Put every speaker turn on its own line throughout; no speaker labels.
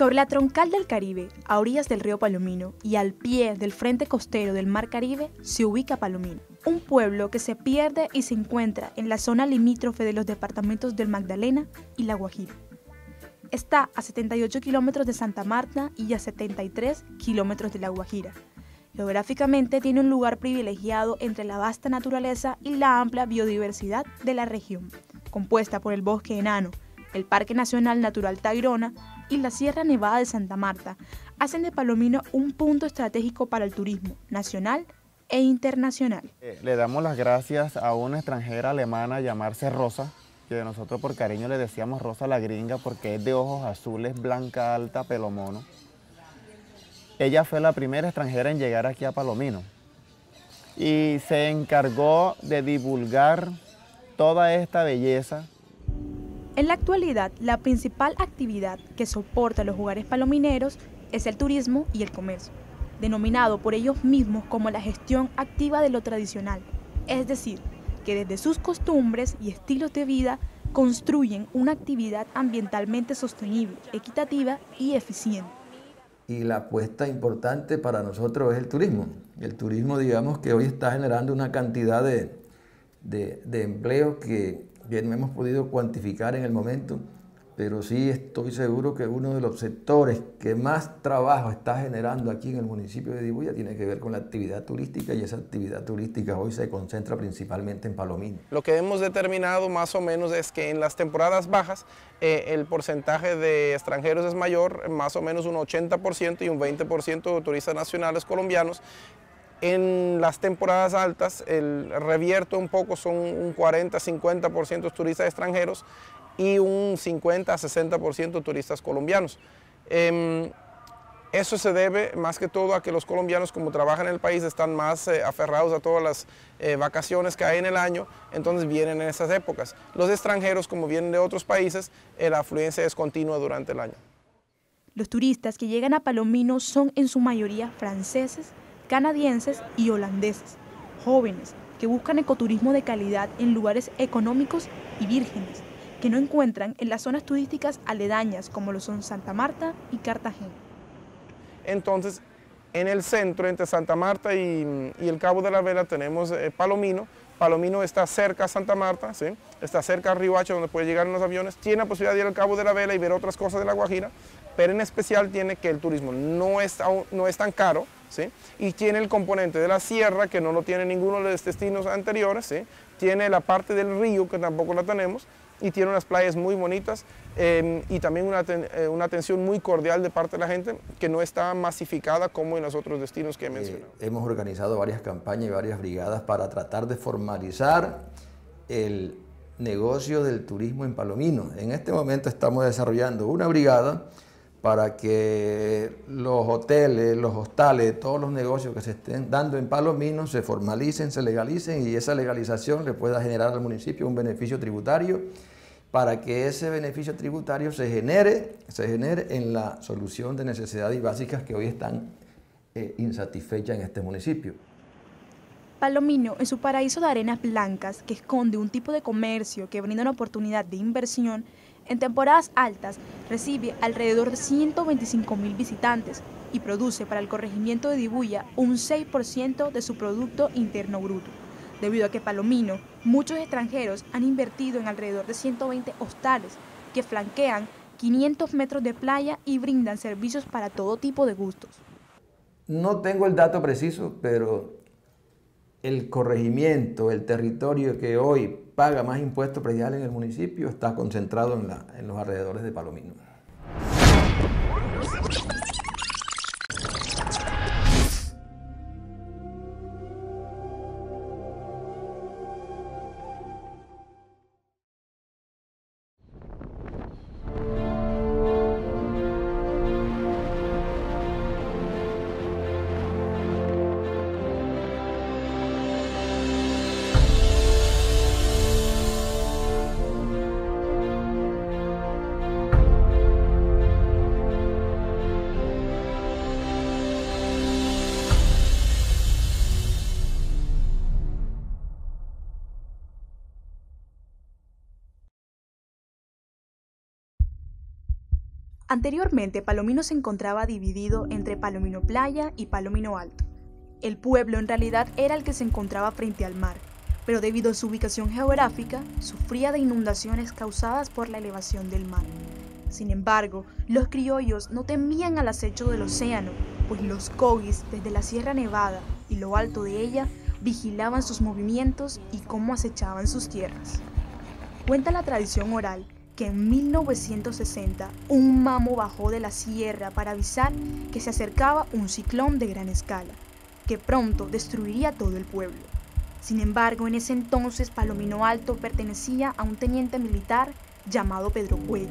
Sobre la troncal del Caribe, a orillas del río Palomino y al pie del frente costero del Mar Caribe, se ubica Palomino, un pueblo que se pierde y se encuentra en la zona limítrofe de los departamentos del Magdalena y La Guajira. Está a 78 kilómetros de Santa Marta y a 73 kilómetros de La Guajira. Geográficamente tiene un lugar privilegiado entre la vasta naturaleza y la amplia biodiversidad de la región, compuesta por el bosque enano, el Parque Nacional Natural Tayrona y la Sierra Nevada de Santa Marta, hacen de Palomino un punto estratégico para el turismo nacional e internacional.
Le damos las gracias a una extranjera alemana llamarse Rosa, que nosotros por cariño le decíamos Rosa la gringa porque es de ojos azules, blanca, alta, pelo mono. Ella fue la primera extranjera en llegar aquí a Palomino y se encargó de divulgar toda esta belleza.
En la actualidad, la principal actividad que soporta los hogares palomineros es el turismo y el comercio, denominado por ellos mismos como la gestión activa de lo tradicional, es decir, que desde sus costumbres y estilos de vida construyen una actividad ambientalmente sostenible, equitativa y eficiente.
Y la apuesta importante para nosotros es el turismo. El turismo, digamos, que hoy está generando una cantidad de empleos que no hemos podido cuantificar en el momento, pero sí estoy seguro que uno de los sectores que más trabajo está generando aquí en el municipio de Dibuya tiene que ver con la actividad turística, y esa actividad turística hoy se concentra principalmente en Palomino.
Lo que hemos determinado más o menos es que en las temporadas bajas el porcentaje de extranjeros es mayor, más o menos un 80% y un 20% de turistas nacionales colombianos. En las temporadas altas el revierto un poco, son un 40-50% turistas extranjeros y un 50-60% turistas colombianos. Eso se debe más que todo a que los colombianos, como trabajan en el país, están más aferrados a todas las vacaciones que hay en el año, entonces vienen en esas épocas. Los extranjeros, como vienen de otros países, la afluencia es continua durante el año.
Los turistas que llegan a Palomino son en su mayoría franceses, canadienses y holandeses, jóvenes que buscan ecoturismo de calidad en lugares económicos y vírgenes, que no encuentran en las zonas turísticas aledañas como lo son Santa Marta y Cartagena.
Entonces, en el centro, entre Santa Marta y el Cabo de la Vela, tenemos Palomino. Palomino está cerca a Santa Marta, ¿sí? Está cerca a Riohacha, donde puede llegar en los aviones. Tiene la posibilidad de ir al Cabo de la Vela y ver otras cosas de La Guajira, pero en especial tiene que el turismo no es tan caro, ¿sí? Y tiene el componente de la sierra, que no lo tiene ninguno de los destinos anteriores, ¿sí? Tiene la parte del río, que tampoco la tenemos, y tiene unas playas muy bonitas y también una atención muy cordial de parte de la gente, que no está masificada como en los otros destinos que he mencionado.
Hemos organizado varias campañas y varias brigadas para tratar de formalizar el negocio del turismo en Palomino. En este momento estamos desarrollando una brigada para que los hoteles, los hostales, todos los negocios que se estén dando en Palomino se formalicen, se legalicen, y esa legalización le pueda generar al municipio un beneficio tributario, para que ese beneficio tributario se genere en la solución de necesidades básicas que hoy están insatisfechas en este municipio.
Palomino, en su paraíso de arenas blancas, que esconde un tipo de comercio que brinda una oportunidad de inversión, en temporadas altas recibe alrededor de 125.000 visitantes y produce para el corregimiento de Dibuya un 6% de su Producto Interno Bruto. Debido a que Palomino, muchos extranjeros han invertido en alrededor de 120 hostales que flanquean 500 metros de playa y brindan servicios para todo tipo de gustos.
No tengo el dato preciso, pero el corregimiento, el territorio que hoy paga más impuestos prediales en el municipio está concentrado en los alrededores de Palomino.
Anteriormente, Palomino se encontraba dividido entre Palomino Playa y Palomino Alto. El pueblo en realidad era el que se encontraba frente al mar, pero debido a su ubicación geográfica, sufría de inundaciones causadas por la elevación del mar. Sin embargo, los criollos no temían al acecho del océano, pues los cogis desde la Sierra Nevada y lo alto de ella vigilaban sus movimientos y cómo acechaban sus tierras. Cuenta la tradición oral que en 1960 un mamo bajó de la sierra para avisar que se acercaba un ciclón de gran escala, que pronto destruiría todo el pueblo. Sin embargo, en ese entonces Palomino Alto pertenecía a un teniente militar llamado Pedro Cuello.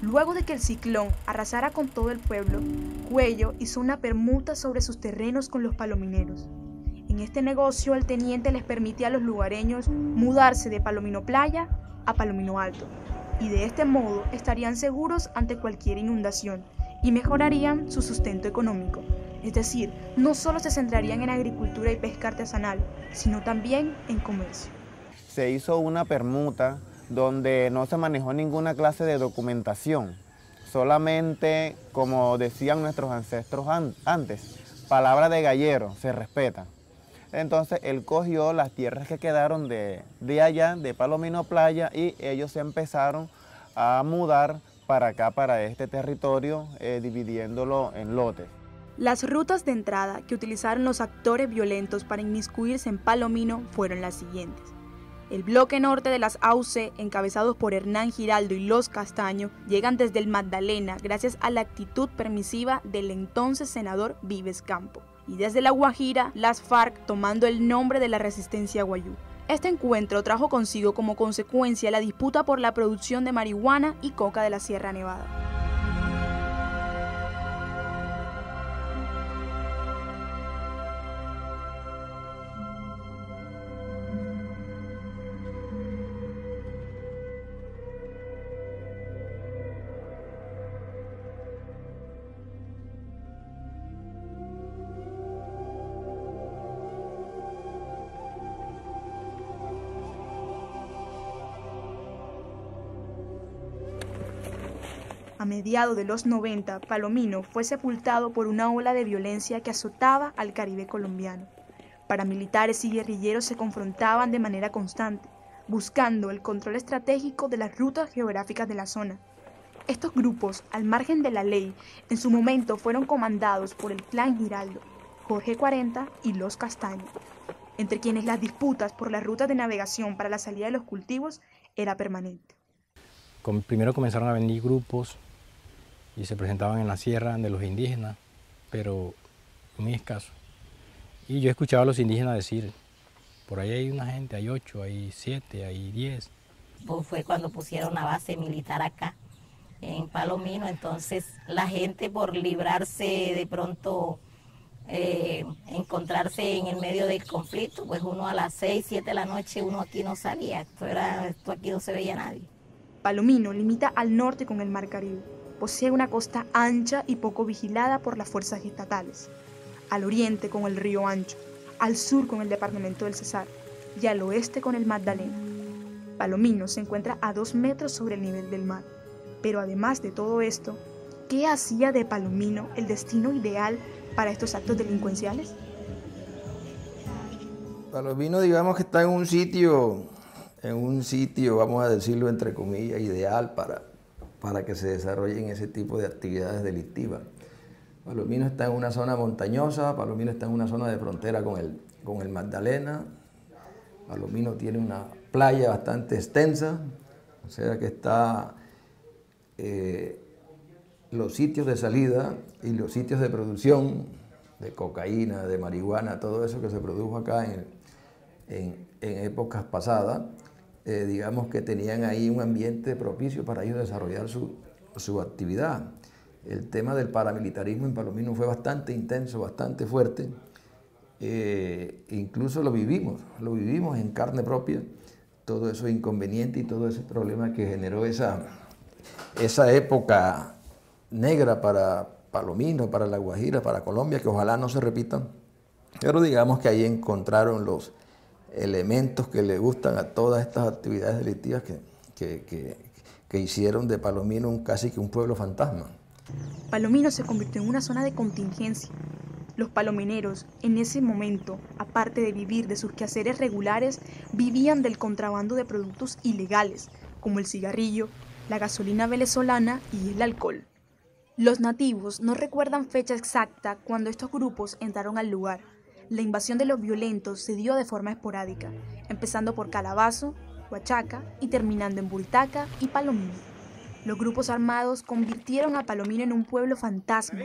Luego de que el ciclón arrasara con todo el pueblo, Cuello hizo una permuta sobre sus terrenos con los palomineros. En este negocio el teniente les permitía a los lugareños mudarse de Palomino Playa a Palomino Alto, y de este modo estarían seguros ante cualquier inundación y mejorarían su sustento económico. Es decir, no solo se centrarían en agricultura y pesca artesanal, sino también en comercio.
Se hizo una permuta donde no se manejó ninguna clase de documentación, solamente, como decían nuestros ancestros antes, palabra de gallero, se respeta. Entonces él cogió las tierras que quedaron de allá, de Palomino Playa, y ellos se empezaron a mudar para acá, para este territorio, dividiéndolo en lotes.
Las rutas de entrada que utilizaron los actores violentos para inmiscuirse en Palomino fueron las siguientes. El bloque norte de las AUC, encabezados por Hernán Giraldo y Los Castaño, llegan desde el Magdalena gracias a la actitud permisiva del entonces senador Vives Campo. Y desde La Guajira, las FARC tomando el nombre de la resistencia guayú. Este encuentro trajo consigo como consecuencia la disputa por la producción de marihuana y coca de la Sierra Nevada. A mediados de los 90, Palomino fue sepultado por una ola de violencia que azotaba al Caribe colombiano. Paramilitares y guerrilleros se confrontaban de manera constante, buscando el control estratégico de las rutas geográficas de la zona. Estos grupos, al margen de la ley, en su momento fueron comandados por el clan Giraldo, Jorge 40 y Los Castaños, entre quienes las disputas por las rutas de navegación para la salida de los cultivos era permanente.
Primero comenzaron a venir grupos y se presentaban en la sierra de los indígenas, pero muy escasos. Y yo escuchaba a los indígenas decir, por ahí hay una gente, hay 8, hay 7, hay 10.
Pues fue cuando pusieron la base militar acá, en Palomino, entonces la gente por librarse de pronto, encontrarse en el medio del conflicto, pues uno a las 6, 7 de la noche, uno aquí no salía, esto aquí no se veía nadie.
Palomino limita al norte con el Mar Caribe. Posee una costa ancha y poco vigilada por las fuerzas estatales. Al oriente con el Río Ancho, al sur con el departamento del Cesar y al oeste con el Magdalena. Palomino se encuentra a 2 metros sobre el nivel del mar. Pero además de todo esto, ¿qué hacía de Palomino el destino ideal para estos actos delincuenciales?
Palomino, digamos que está en un sitio, vamos a decirlo entre comillas, ideal para que se desarrollen ese tipo de actividades delictivas. Palomino está en una zona montañosa, Palomino está en una zona de frontera con el Magdalena, Palomino tiene una playa bastante extensa, o sea que está los sitios de salida y los sitios de producción de cocaína, de marihuana, todo eso que se produjo acá en épocas pasadas, digamos que tenían ahí un ambiente propicio para ellos desarrollar su actividad. El tema del paramilitarismo en Palomino fue bastante intenso, bastante fuerte, incluso lo vivimos en carne propia, todo eso inconveniente y todo ese problema que generó esa época negra para Palomino, para La Guajira, para Colombia, que ojalá no se repitan, pero digamos que ahí encontraron los elementos que le gustan a todas estas actividades delictivas que que hicieron de Palomino casi que un pueblo fantasma.
Palomino se convirtió en una zona de contingencia. Los palomineros, en ese momento, aparte de vivir de sus quehaceres regulares, vivían del contrabando de productos ilegales, como el cigarrillo, la gasolina venezolana y el alcohol. Los nativos no recuerdan fecha exacta cuando estos grupos entraron al lugar. La invasión de los violentos se dio de forma esporádica, empezando por Calabazo, Huachaca y terminando en Buritaca y Palomino. Los grupos armados convirtieron a Palomino en un pueblo fantasma.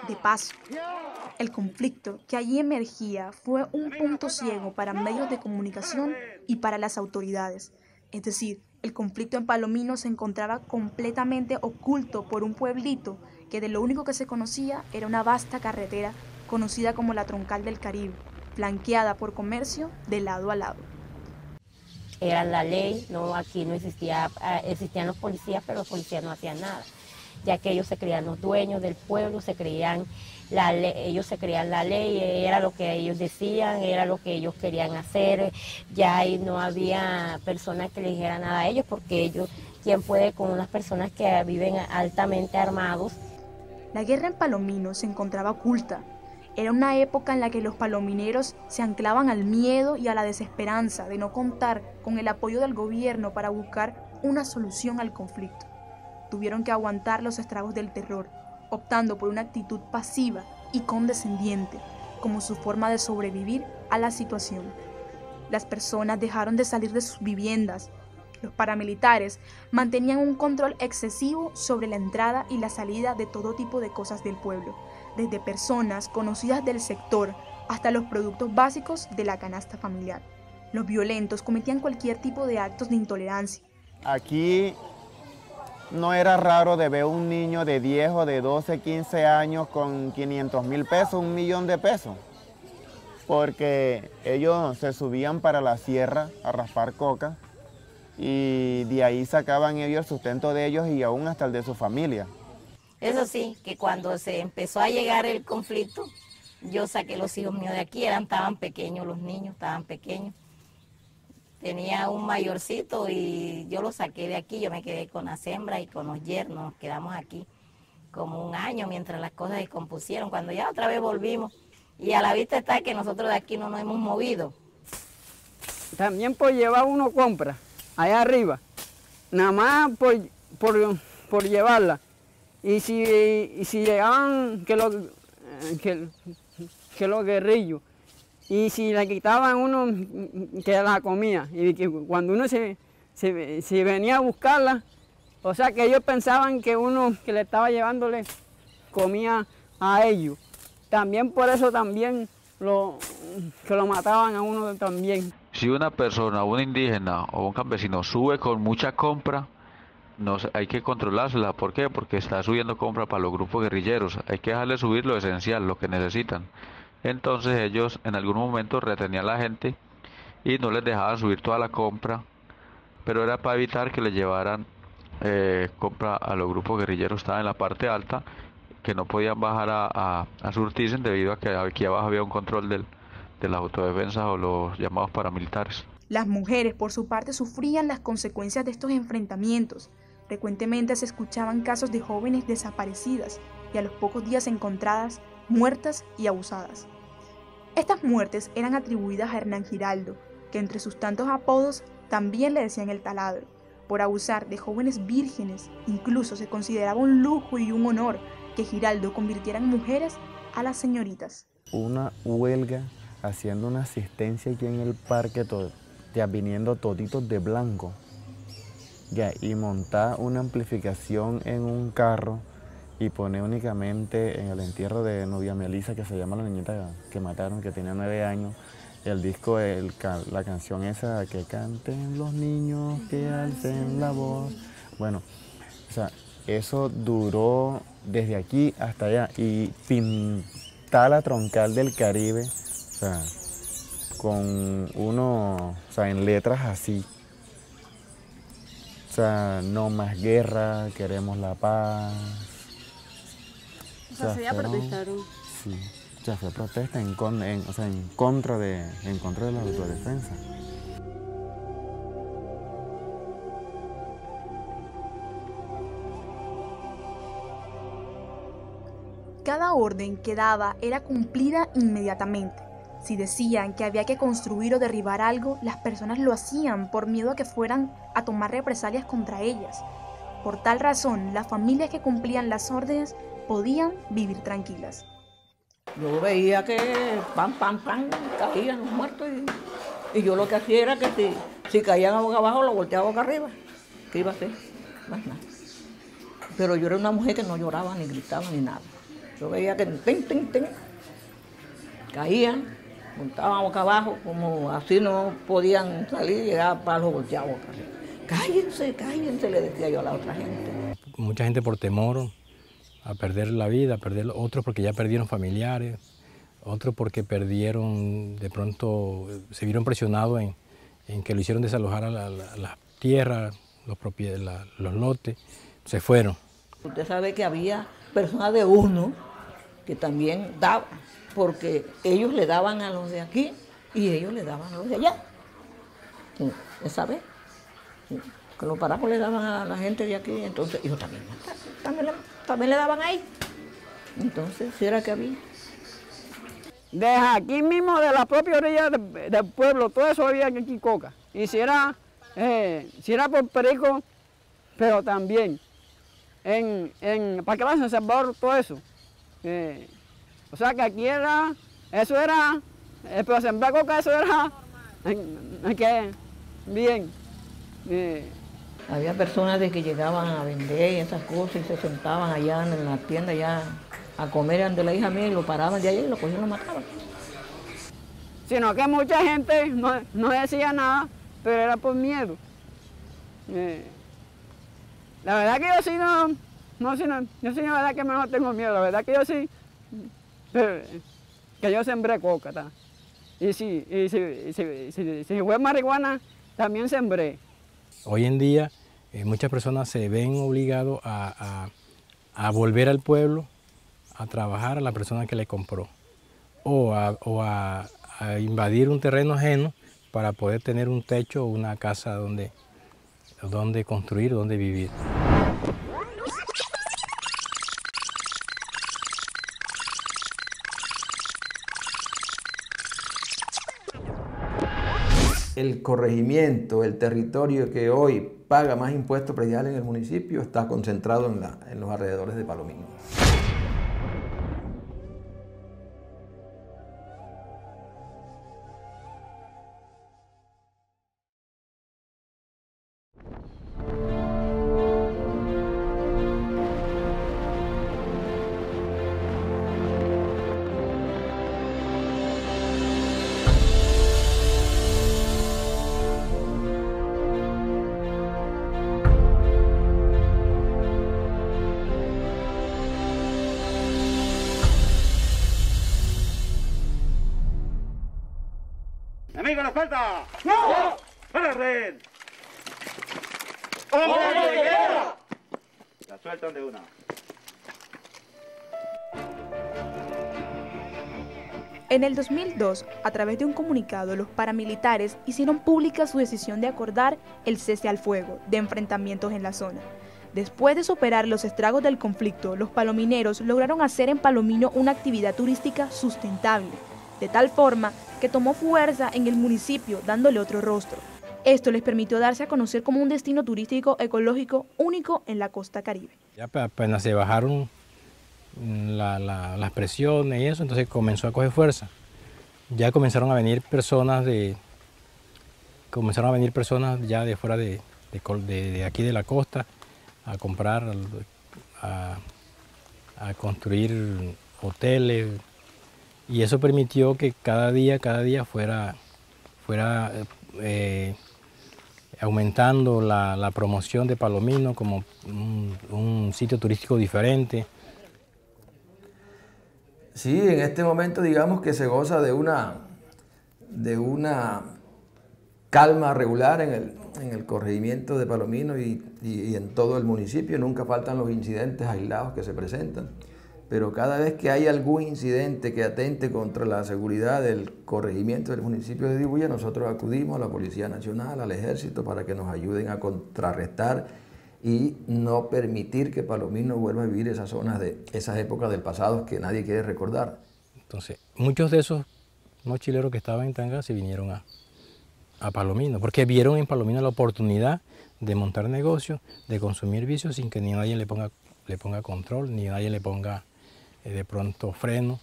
De paso, el conflicto que allí emergía fue un punto ciego para medios de comunicación y para las autoridades. Es decir, el conflicto en Palomino se encontraba completamente oculto por un pueblito que de lo único que se conocía era una vasta carretera conocida como la Troncal del Caribe, flanqueada por comercio de lado a lado.
Era la ley, no, aquí no existían los policías, pero los policías no hacían nada, ya que ellos se creían los dueños del pueblo, ellos se creían la ley, era lo que ellos decían, era lo que ellos querían hacer, ya ahí no había personas que le dijeran nada a ellos, porque ellos, ¿quién puede con unas personas que viven altamente armados?
La guerra en Palomino se encontraba oculta. Era una época en la que los palomineros se anclaban al miedo y a la desesperanza de no contar con el apoyo del gobierno para buscar una solución al conflicto. Tuvieron que aguantar los estragos del terror, optando por una actitud pasiva y condescendiente como su forma de sobrevivir a la situación. Las personas dejaron de salir de sus viviendas. Los paramilitares mantenían un control excesivo sobre la entrada y la salida de todo tipo de cosas del pueblo, desde personas conocidas del sector hasta los productos básicos de la canasta familiar. Los violentos cometían cualquier tipo de actos de intolerancia.
Aquí no era raro de ver un niño de 10 o de 12, 15 años con 500,000 pesos, 1,000,000 de pesos, porque ellos se subían para la sierra a raspar coca y de ahí sacaban ellos el sustento de ellos y aún hasta el de su familia.
Eso sí, que cuando se empezó a llegar el conflicto, yo saqué los hijos míos de aquí, estaban pequeños los niños, estaban pequeños. Tenía un mayorcito y yo lo saqué de aquí, yo me quedé con las hembras y con los yernos, nos quedamos aquí como un año mientras las cosas se compusieron. Cuando ya otra vez volvimos y a la vista está que nosotros de aquí no nos hemos movido.
También por llevar uno compra allá arriba, nada más por llevarla. Y si llegaban que los guerrillos, y si le quitaban uno que la comía, y que cuando uno se venía a buscarla, o sea que ellos pensaban que uno que le estaba llevándole comía a ellos. También por eso también que lo mataban a uno también.
Si una persona, un indígena o un campesino sube con mucha compra, hay que controlársela. ¿Por qué? Porque está subiendo compra para los grupos guerrilleros. Hay que dejarle subir lo esencial, lo que necesitan. Entonces ellos en algún momento retenían a la gente y no les dejaban subir toda la compra, pero era para evitar que le llevaran compra a los grupos guerrilleros. Estaban en la parte alta, que no podían bajar a surtirse debido a que aquí abajo había un control de las autodefensas o los llamados paramilitares.
Las mujeres, por su parte, sufrían las consecuencias de estos enfrentamientos. Frecuentemente se escuchaban casos de jóvenes desaparecidas y a los pocos días encontradas, muertas y abusadas. Estas muertes eran atribuidas a Hernán Giraldo, que entre sus tantos apodos también le decían el taladro. Por abusar de jóvenes vírgenes, incluso se consideraba un lujo y un honor que Giraldo convirtiera en mujeres a las señoritas.
Una huelga haciendo una asistencia aquí en el parque, ya viniendo toditos de blanco, ya, y montar una amplificación en un carro y poner únicamente en el entierro de Novia Melisa, que se llama la niñita que mataron, que tenía 9 años, el disco, la canción esa, que canten los niños, que alcen la voz. Bueno, o sea, eso duró desde aquí hasta allá, y pintar la Troncal del Caribe, o sea, con uno, o sea, en letras así. O sea, no más guerra, queremos la paz.
O sea, se ya protestaron.
Sí, o sea, fue protesta en contra de la autodefensa.
cada orden que daba era cumplida inmediatamente. Si decían que había que construir o derribar algo, las personas lo hacían por miedo a que fueran a tomar represalias contra ellas. Por tal razón, las familias que cumplían las órdenes podían vivir tranquilas.
Yo veía que pam, caían los muertos y yo lo que hacía era que si caían boca abajo, lo volteaba boca arriba. ¿Qué iba a hacer? Más nada. Pero yo era una mujer que no lloraba, ni gritaba, ni nada. Yo veía que caían, montaban boca abajo, como así no podían salir, llegaba para los volteados boca arriba. Cállense, le decía yo a la otra gente.
Mucha gente por temor a perder la vida, otros porque ya perdieron familiares, otros porque perdieron, de pronto se vieron presionados en que lo hicieron desalojar a las tierras, los lotes, se fueron.
Usted sabe que había personas de uno que también daban, porque ellos le daban a los de aquí y ellos le daban a los de allá. ¿Esa vez? Que los paracos le daban a la gente de aquí, entonces ellos también le daban ahí. Entonces, ¿sí era que había?
Desde aquí mismo, de la propia orilla del pueblo, todo eso había aquí coca. Y si era por Perico, pero también ¿para qué vas a Salvador todo eso? O sea que aquí pero sembrar coca, eso era, bien.
Había personas de que llegaban a vender esas cosas y se sentaban allá en la tienda ya a comer ante la hija mía y lo paraban de allá y lo cogían y lo mataban.
Sino que mucha gente no decía nada, pero era por miedo. La verdad que yo sí yo sí la verdad que no tengo miedo, la verdad que yo sí, que yo sembré coca, ¿tá? Y si fue marihuana, también sembré.
Hoy en día muchas personas se ven obligados a volver al pueblo, a trabajar a la persona que le compró, o a invadir un terreno ajeno para poder tener un techo o una casa donde construir, donde vivir.
El corregimiento, el territorio que hoy paga más impuestos prediales en el municipio está concentrado en los alrededores de Palomino.
¡Amigo, la falta! ¡No! ¡Para red! ¡Hombre de guerra! La sueltan de una.
En el 2002, a través de un comunicado, los paramilitares hicieron pública su decisión de acordar el cese al fuego de enfrentamientos en la zona. Después de superar los estragos del conflicto, los palomineros lograron hacer en Palomino una actividad turística sustentable, de tal forma que tomó fuerza en el municipio, dándole otro rostro. Esto les permitió darse a conocer como un destino turístico ecológico único en la costa caribe.
Ya apenas se bajaron las presiones y eso, entonces comenzó a coger fuerza. Ya comenzaron a venir personas ya de fuera de aquí de la costa a comprar, a construir hoteles, y eso permitió que cada día fuera aumentando la promoción de Palomino como un sitio turístico diferente.
Sí, en este momento digamos que se goza de una calma regular en el corregimiento de Palomino y en todo el municipio. Nunca faltan los incidentes aislados que se presentan, pero cada vez que hay algún incidente que atente contra la seguridad del corregimiento del municipio de Dibuya, nosotros acudimos a la Policía Nacional, al Ejército, para que nos ayuden a contrarrestar y no permitir que Palomino vuelva a vivir esas zonas de esas épocas del pasado que nadie quiere recordar.
Entonces, muchos de esos mochileros que estaban en Tanga se vinieron a Palomino, porque vieron en Palomino la oportunidad de montar negocios, de consumir vicios sin que ni nadie le ponga control, ni nadie le ponga de pronto freno.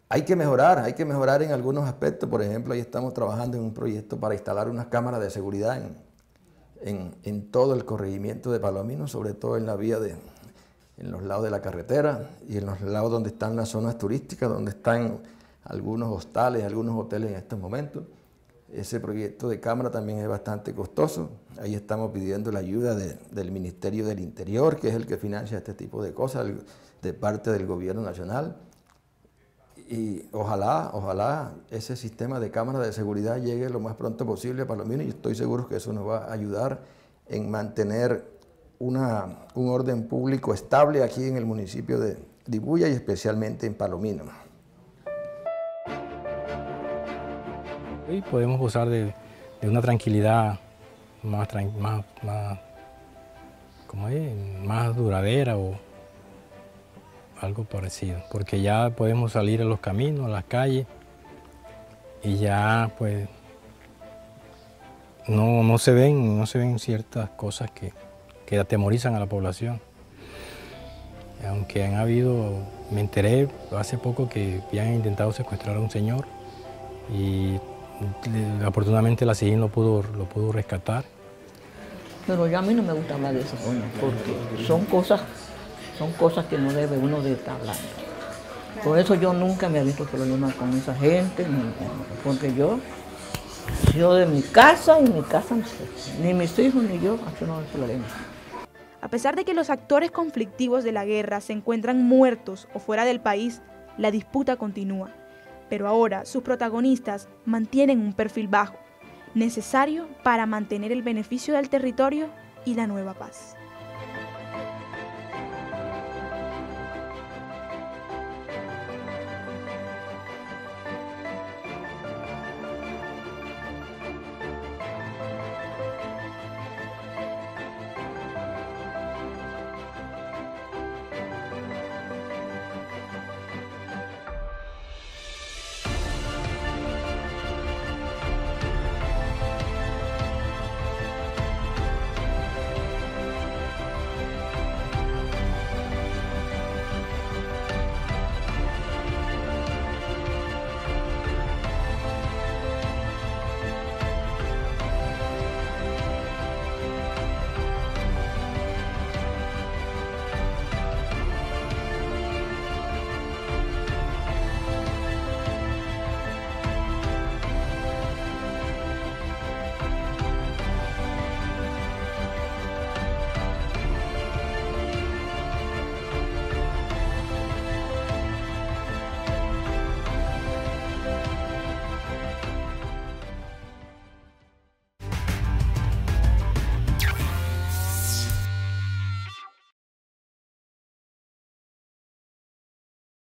Hay que mejorar en algunos aspectos. Por ejemplo, ahí estamos trabajando en un proyecto para instalar unas cámaras de seguridad en todo el corregimiento de Palomino, sobre todo en la vía en los lados de la carretera y en los lados donde están las zonas turísticas, donde están algunos hostales, algunos hoteles en estos momentos. Ese proyecto de cámara también es bastante costoso. Ahí estamos pidiendo la ayuda del Ministerio del Interior, que es el que financia este tipo de cosas, de parte del gobierno nacional. Y ojalá ese sistema de cámaras de seguridad llegue lo más pronto posible a Palomino, y estoy seguro que eso nos va a ayudar en mantener un orden público estable aquí en el municipio de Dibuya y especialmente en Palomino.
Y podemos gozar de una tranquilidad más duradera o algo parecido, porque ya podemos salir a los caminos, a las calles, y ya pues no se ven ciertas cosas que atemorizan a la población. Aunque han habido, me enteré hace poco que habían intentado secuestrar a un señor y afortunadamente la SIJIN lo pudo rescatar.
Pero ya a mí no me gusta hablar de eso, porque son cosas que no debe uno de estar hablando. Por eso yo nunca me he visto problemas con esa gente, porque yo de mi casa y mi casa no sé, ni mis hijos ni yo, aquí no hay problema.
A pesar de que los actores conflictivos de la guerra se encuentran muertos o fuera del país, la disputa continúa. Pero ahora sus protagonistas mantienen un perfil bajo, necesario para mantener el beneficio del territorio y la nueva paz.